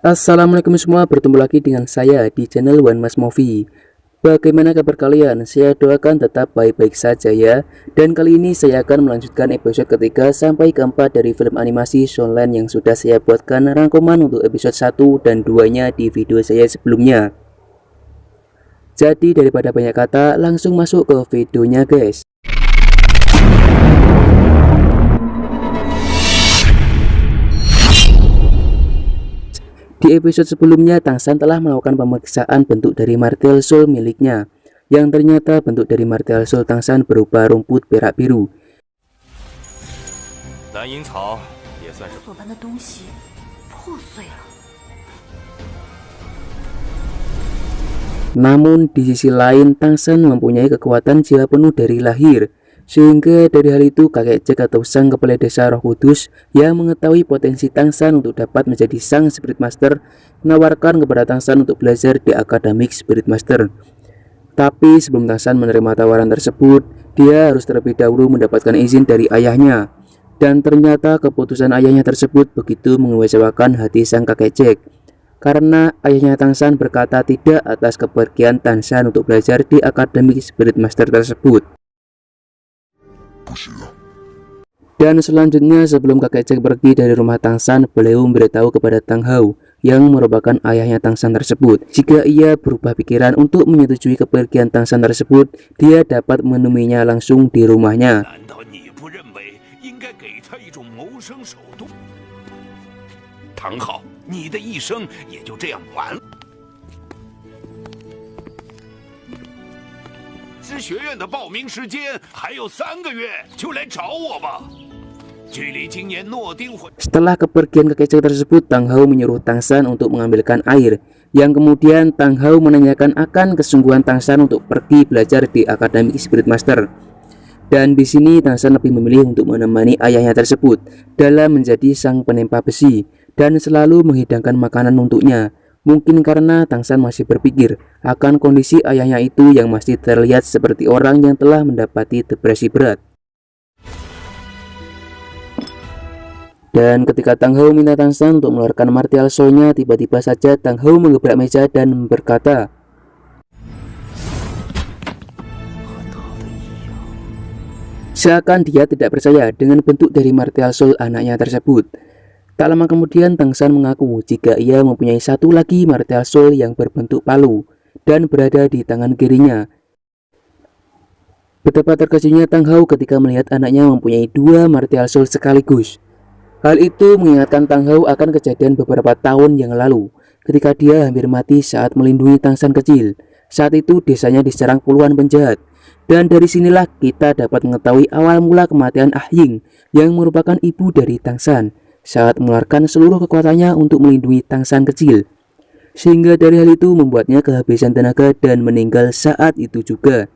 Assalamualaikum semua, bertemu lagi dengan saya di channel One Mas Movie. Bagaimana kabar kalian? Saya doakan tetap baik-baik saja ya. Dan kali ini saya akan melanjutkan episode ketiga sampai keempat dari film animasi Shonen yang sudah saya buatkan rangkuman untuk episode 1 dan 2-nya di video saya sebelumnya. Jadi daripada banyak kata, langsung masuk ke videonya guys. Di episode sebelumnya, Tangsan telah melakukan pemeriksaan bentuk dari martial soul miliknya, yang ternyata bentuk dari martial soul Tangsan berupa rumput perak biru. Namun di sisi lain, Tangsan mempunyai kekuatan jiwa penuh dari lahir, sehingga dari hal itu kakek Jack atau sang kepala desa Roh Kudus yang mengetahui potensi Tangsan untuk dapat menjadi sang Spirit Master menawarkan kepada Tangsan untuk belajar di Akademik Spirit Master. Tapi sebelum Tangsan menerima tawaran tersebut, dia harus terlebih dahulu mendapatkan izin dari ayahnya. Dan ternyata keputusan ayahnya tersebut begitu mengecewakan hati sang kakek Jack, karena ayahnya Tangsan berkata tidak atas kepergian Tangsan untuk belajar di Akademik Spirit Master tersebut. Dan selanjutnya sebelum kakek Jack pergi dari rumah Tangsan, beliau memberitahu kepada Tang Hao yang merupakan ayahnya Tangsan tersebut, jika ia berubah pikiran untuk menyetujui kepergian Tangsan tersebut, dia dapat menemuinya langsung di rumahnya. Tang Hao, 你的一生也就这样完了。知学院的报名时间还有3个月，就来找我吧。距离今年诺丁会。Setelah kepergian kakek Jack tersebut, Tang Hao menyuruh Tangsan untuk mengambilkan air, yang kemudian Tang Hao menanyakan akan kesungguhan Tangsan untuk pergi belajar di Akademik Spirit Master. Dan di sini Tangsan lebih memilih untuk menemani ayahnya tersebut dalam menjadi sang penempa besi dan selalu menghidangkan makanan untuknya. Mungkin karena Tangsan masih berpikir akan kondisi ayahnya itu yang masih terlihat seperti orang yang telah mendapati depresi berat. Dan ketika Tang Hao minta Tangsan untuk mengeluarkan martial soul-nya, tiba-tiba saja Tang Hao menggebrak meja dan berkata, seakan dia tidak percaya dengan bentuk dari martial soul anaknya tersebut. Tak lama kemudian Tangsan mengaku jika ia mempunyai satu lagi martial soul yang berbentuk palu dan berada di tangan kirinya. Betapa terkejutnya Tang Hao ketika melihat anaknya mempunyai 2 martial soul sekaligus. Hal itu mengingatkan Tang Hao akan kejadian beberapa tahun yang lalu ketika dia hampir mati saat melindungi Tangsan kecil. Saat itu desanya diserang puluhan penjahat. Dan dari sinilah kita dapat mengetahui awal mula kematian Ah Ying yang merupakan ibu dari Tangsan saat mengeluarkan seluruh kekuatannya untuk melindungi Tangsan kecil, sehingga dari hal itu membuatnya kehabisan tenaga dan meninggal saat itu juga.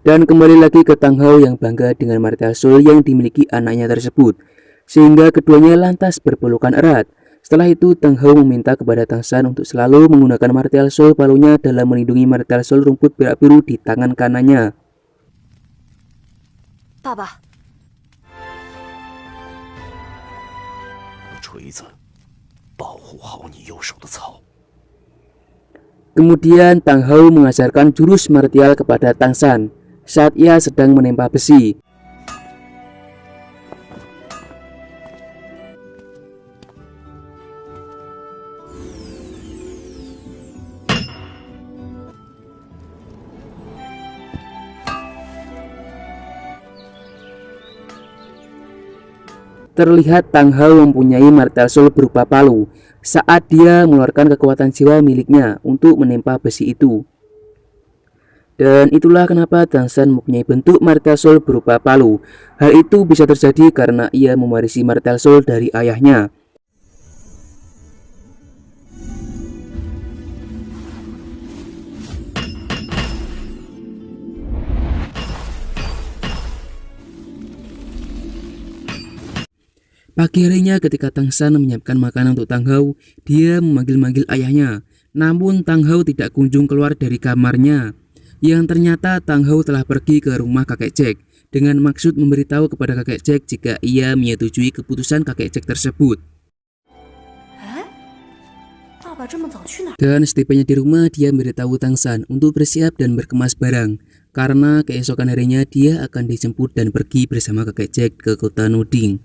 Dan kembali lagi ke Tang Hao yang bangga dengan martial soul yang dimiliki anaknya tersebut, sehingga keduanya lantas berpelukan erat. Setelah itu Tang Hao meminta kepada Tangsan untuk selalu menggunakan martial soul palunya dalam melindungi martial soul rumput perak biru di tangan kanannya. Papa. Kemudian Tang Hao mengajarkan jurus martial kepada Tangsan saat ia sedang menempa besi. Terlihat Tang Hao mempunyai martial soul berupa palu saat dia mengeluarkan kekuatan jiwa miliknya untuk menempa besi itu. Dan itulah kenapa Tangsan mempunyai bentuk martial soul berupa palu. Hal itu bisa terjadi karena ia mewarisi martial soul dari ayahnya. Pagi harinya ketika Tangsan menyiapkan makanan untuk Tang Hao, dia memanggil-manggil ayahnya. Namun Tang Hao tidak kunjung keluar dari kamarnya. yang ternyata Tang Hao telah pergi ke rumah kakek Jack dengan maksud memberitahu kepada kakek Jack jika ia menyetujui keputusan kakek Jack tersebut. Dan setibanya di rumah, dia memberitahu Tang San untuk bersiap dan berkemas barang, karena keesokan harinya dia akan dijemput dan pergi bersama kakek Jack ke kota Noding.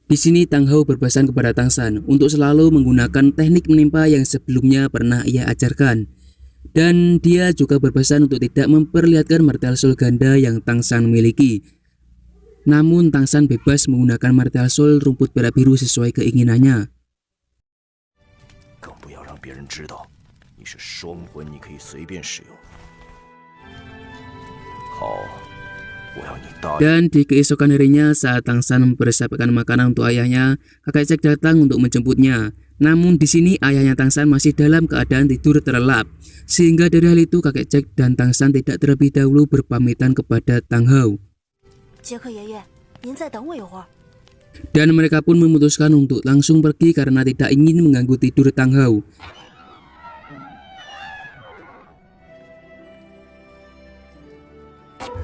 Di sini Tang Hao berpesan kepada Tang San untuk selalu menggunakan teknik menimpa yang sebelumnya pernah ia ajarkan. Dan dia juga berpesan untuk tidak memperlihatkan martial soul ganda yang Tang San miliki. Namun Tang San bebas menggunakan martial soul rumput perak biru sesuai keinginannya. Dan di keesokan harinya saat Tang San mempersiapkan makanan untuk ayahnya, kakek Jack datang untuk menjemputnya. Namun di sini ayahnya Tang San masih dalam keadaan tidur terlelap, sehingga dari hal itu kakek Jack dan Tang San tidak terlebih dahulu berpamitan kepada Tang Hao. Dan mereka pun memutuskan untuk langsung pergi karena tidak ingin mengganggu tidur Tang Hao.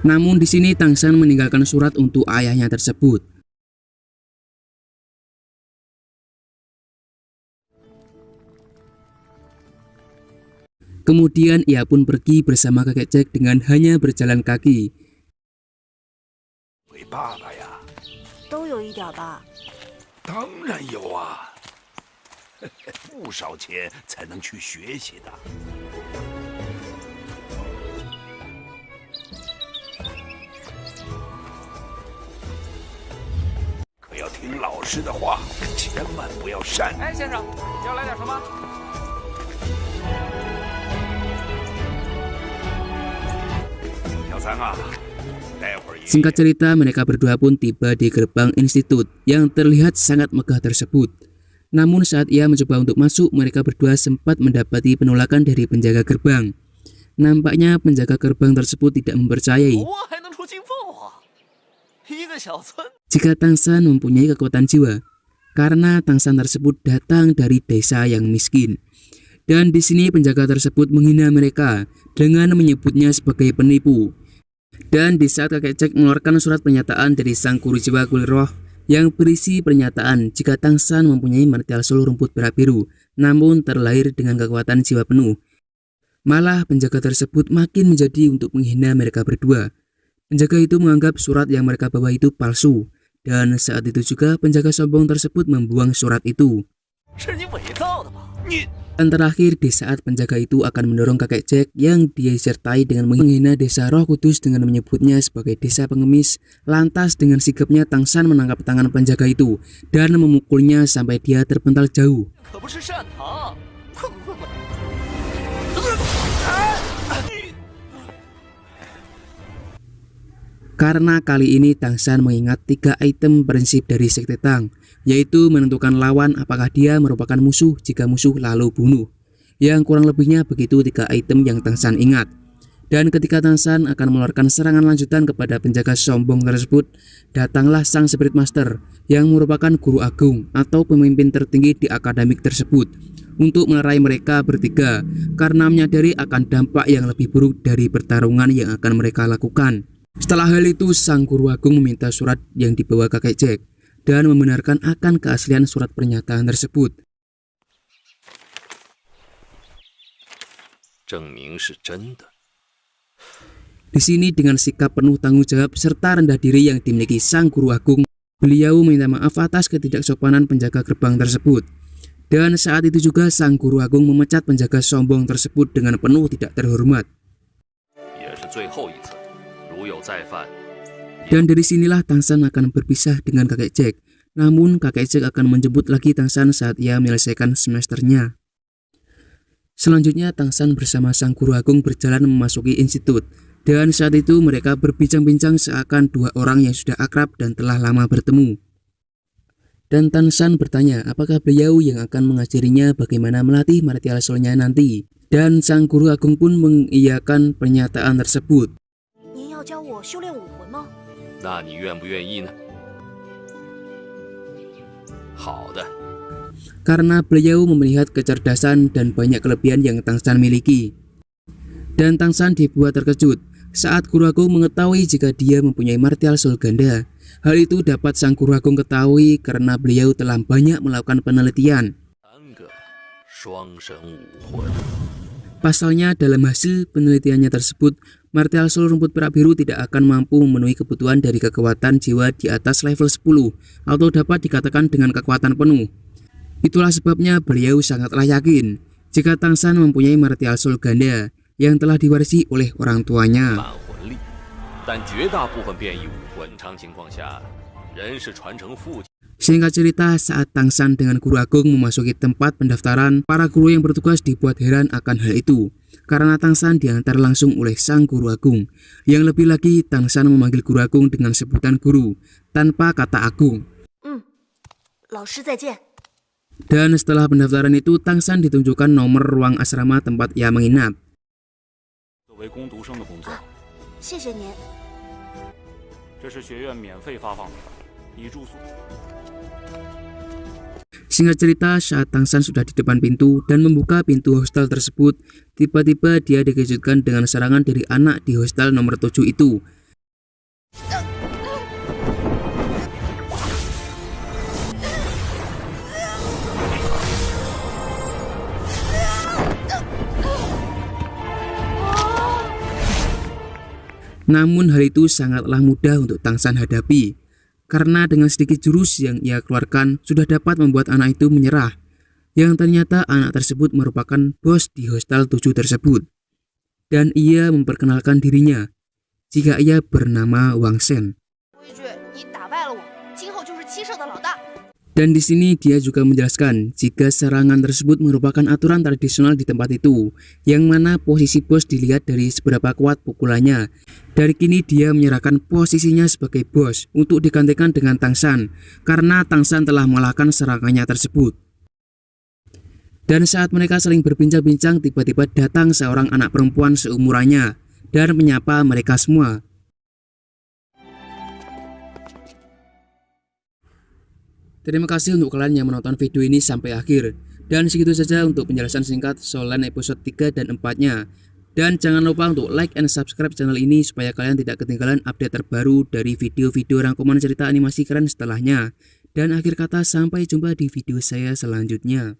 Namun di sini Tang San meninggalkan surat untuk ayahnya tersebut. Kemudian ia pun pergi bersama kakek Jack dengan hanya berjalan kaki. Singkat cerita, mereka berdua pun tiba di gerbang institut yang terlihat sangat megah tersebut. Namun saat ia mencoba untuk masuk, mereka berdua sempat mendapati penolakan dari penjaga gerbang. Nampaknya penjaga gerbang tersebut tidak mempercayai jika Tang San mempunyai kekuatan jiwa, karena Tang San tersebut datang dari desa yang miskin. Dan di sini penjaga tersebut menghina mereka dengan menyebutnya sebagai penipu. Dan di saat kakek Jack mengeluarkan surat pernyataan dari sang guru jiwa kulit roh yang berisi pernyataan jika Tang San mempunyai martial soul rumput perak biru, namun terlahir dengan kekuatan jiwa penuh, malah penjaga tersebut makin menjadi untuk menghina mereka berdua. Penjaga itu menganggap surat yang mereka bawa itu palsu, dan saat itu juga penjaga sombong tersebut membuang surat itu. Dan terakhir, di saat penjaga itu akan mendorong kakek Jack yang disertai dengan menghina desa Roh Kudus dengan menyebutnya sebagai desa pengemis, lantas dengan sigapnya Tang San menangkap tangan penjaga itu dan memukulnya sampai dia terpental jauh. Karena kali ini Tang San mengingat 3 item prinsip dari Sekte Tang, yaitu menentukan lawan apakah dia merupakan musuh, jika musuh lalu bunuh. Yang kurang lebihnya begitu 3 item yang Tang San ingat. Dan ketika Tang San akan mengeluarkan serangan lanjutan kepada penjaga sombong tersebut, datanglah sang Spirit Master yang merupakan guru agung atau pemimpin tertinggi di akademik tersebut untuk melerai mereka bertiga karena menyadari akan dampak yang lebih buruk dari pertarungan yang akan mereka lakukan. Setelah hal itu, sang guru agung meminta surat yang dibawa kakek Jack dan membenarkan akan keaslian surat pernyataan tersebut. Di sini dengan sikap penuh tanggung jawab serta rendah diri yang dimiliki sang guru agung, beliau meminta maaf atas ketidaksopanan penjaga gerbang tersebut. Dan saat itu juga sang guru agung memecat penjaga sombong tersebut dengan penuh tidak terhormat. Dan dari sinilah Tang San akan berpisah dengan kakek Jack. Namun kakek Jack akan menjemput lagi Tang San saat ia menyelesaikan semesternya. Selanjutnya Tang San bersama sang guru agung berjalan memasuki institut. Dan saat itu mereka berbincang-bincang seakan 2 orang yang sudah akrab dan telah lama bertemu. Dan Tang San bertanya apakah beliau yang akan mengajarinya bagaimana melatih martial soul-nya nanti. Dan sang guru agung pun mengiyakan pernyataan tersebut. Karena beliau melihat kecerdasan dan banyak kelebihan yang Tang San miliki. Dan Tang San dibuat terkejut saat Guru Agung mengetahui jika dia mempunyai martial soul ganda. Hal itu dapat sang Guru Agung ketahui karena beliau telah banyak melakukan penelitian. Pasalnya dalam hasil penelitiannya tersebut, martial soul rumput perak biru tidak akan mampu memenuhi kebutuhan dari kekuatan jiwa di atas level 10 atau dapat dikatakan dengan kekuatan penuh. Itulah sebabnya beliau sangatlah yakin jika Tang San mempunyai martial soul ganda yang telah diwarisi oleh orang tuanya. Singkat cerita, saat Tang San dengan Guru Agung memasuki tempat pendaftaran, para guru yang bertugas dibuat heran akan hal itu karena Tang San diantar langsung oleh sang Guru Agung. Yang lebih lagi, Tang San memanggil Guru Agung dengan sebutan guru tanpa kata Agung. Dan setelah pendaftaran itu, Tang San ditunjukkan nomor ruang asrama tempat ia menginap. Singkat cerita, saat Tang San sudah di depan pintu dan membuka pintu hostel tersebut, tiba-tiba dia dikejutkan dengan serangan dari anak di hostel nomor 7 itu. Namun hal itu sangatlah mudah untuk Tang San hadapi, karena dengan sedikit jurus yang ia keluarkan sudah dapat membuat anak itu menyerah, yang ternyata anak tersebut merupakan bos di hostel 7 tersebut. Dan ia memperkenalkan dirinya jika ia bernama Wang Shen. Dan di sini dia juga menjelaskan jika serangan tersebut merupakan aturan tradisional di tempat itu, yang mana posisi bos dilihat dari seberapa kuat pukulannya. Dari kini dia menyerahkan posisinya sebagai bos untuk digantikan dengan Tang San karena Tang San telah mengalahkan serangannya tersebut. Dan saat mereka saling berbincang-bincang, tiba-tiba datang seorang anak perempuan seumurannya dan menyapa mereka semua. Terima kasih untuk kalian yang menonton video ini sampai akhir. Dan segitu saja untuk penjelasan singkat Soul Land episode 3 dan 4-nya. Dan jangan lupa untuk like and subscribe channel ini supaya kalian tidak ketinggalan update terbaru dari video-video rangkuman cerita animasi keren setelahnya. Dan akhir kata, sampai jumpa di video saya selanjutnya.